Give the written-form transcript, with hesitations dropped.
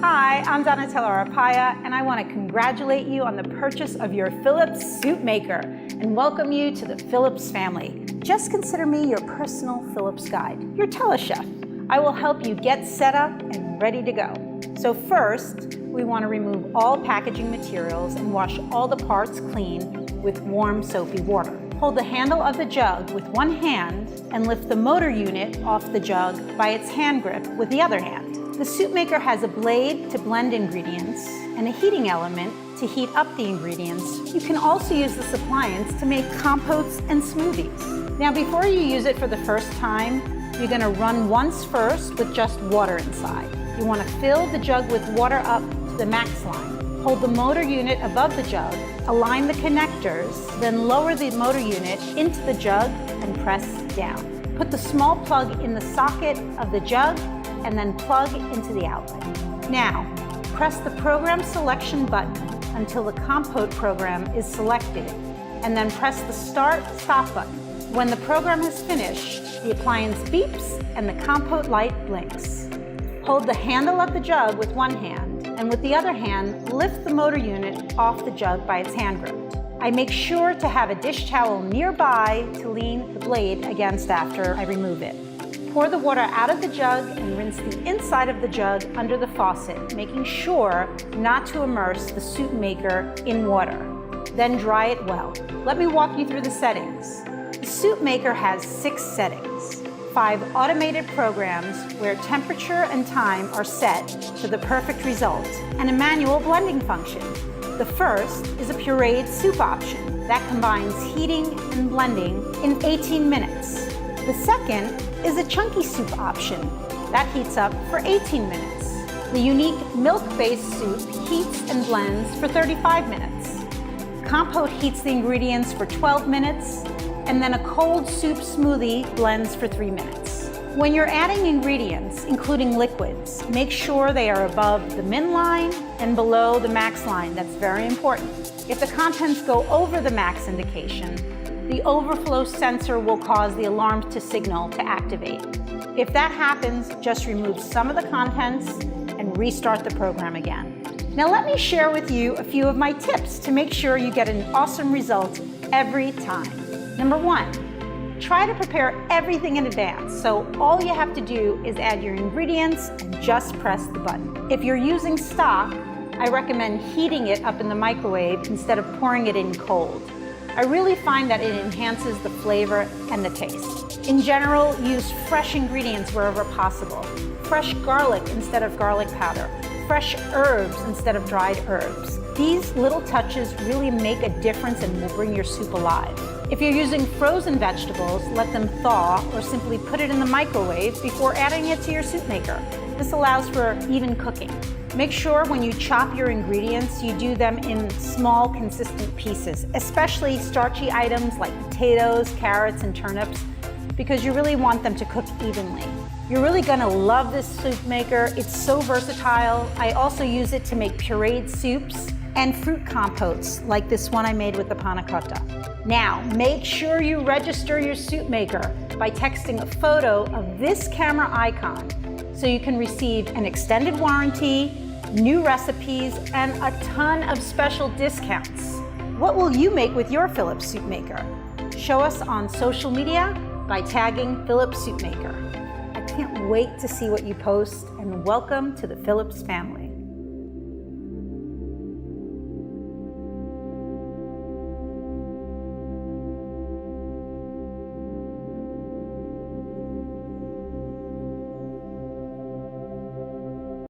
Hi, I'm Donatella Arpaia, and I want to congratulate you on the purchase of your Philips Soup Maker and welcome you to the Philips family. Just consider me your personal Philips guide, your telechef. I will help you get set up and ready to go. So first, we want to remove all packaging materials and wash all the parts clean with warm soapy water. Hold the handle of the jug with one hand and lift the motor unit off the jug by its hand grip with the other hand. The soup maker has a blade to blend ingredients and a heating element to heat up the ingredients. You can also use this appliance to make compotes and smoothies. Now, before you use it for the first time, you're going to run once first with just water inside. You want to fill the jug with water up to the max line. Hold the motor unit above the jug, align the connectors, then lower the motor unit into the jug and press down. Put the small plug in the socket of the jug and then plug into the outlet. Now, press the program selection button until the compote program is selected, and then press the start/stop button. When the program has finished, the appliance beeps and the compote light blinks. Hold the handle of the jug with one hand, and with the other hand, lift the motor unit off the jug by its hand grip. I make sure to have a dish towel nearby to lean the blade against after I remove it. Pour the water out of the jug and rinse the inside of the jug under the faucet, making sure not to immerse the soup maker in water. Then dry it well. Let me walk you through the settings. The soup maker has 6 settings, 5 automated programs where temperature and time are set for the perfect result, and a manual blending function. The first is a pureed soup option that combines heating and blending in 18 minutes. The second is a chunky soup option that heats up for 18 minutes. The unique milk-based soup heats and blends for 35 minutes. Compote heats the ingredients for 12 minutes, and then a cold soup smoothie blends for 3 minutes. When you're adding ingredients, including liquids, make sure they are above the min line and below the max line. That's very important. If the contents go over the max indication, the overflow sensor will cause the alarm to signal to activate. If that happens, just remove some of the contents and restart the program again. Now let me share with you a few of my tips to make sure you get an awesome result every time. Number 1, try to prepare everything in advance, so all you have to do is add your ingredients and just press the button. If you're using stock, I recommend heating it up in the microwave instead of pouring it in cold. I really find that it enhances the flavor and the taste. In general, use fresh ingredients wherever possible. Fresh garlic instead of garlic powder. Fresh herbs instead of dried herbs. These little touches really make a difference and will bring your soup alive. If you're using frozen vegetables, let them thaw or simply put it in the microwave before adding it to your soup maker. This allows for even cooking. Make sure when you chop your ingredients, you do them in small, consistent pieces, especially starchy items like potatoes, carrots, and turnips, because you really want them to cook evenly. You're really gonna love this soup maker. It's so versatile. I also use it to make pureed soups and fruit compotes, like this one I made with the panna cotta. Now, make sure you register your soup maker by texting a photo of this camera icon, so you can receive an extended warranty, new recipes, and a ton of special discounts. What will you make with your Philips Soup Maker? Show us on social media by tagging Philips Soup Maker. I can't wait to see what you post, and welcome to the Philips family.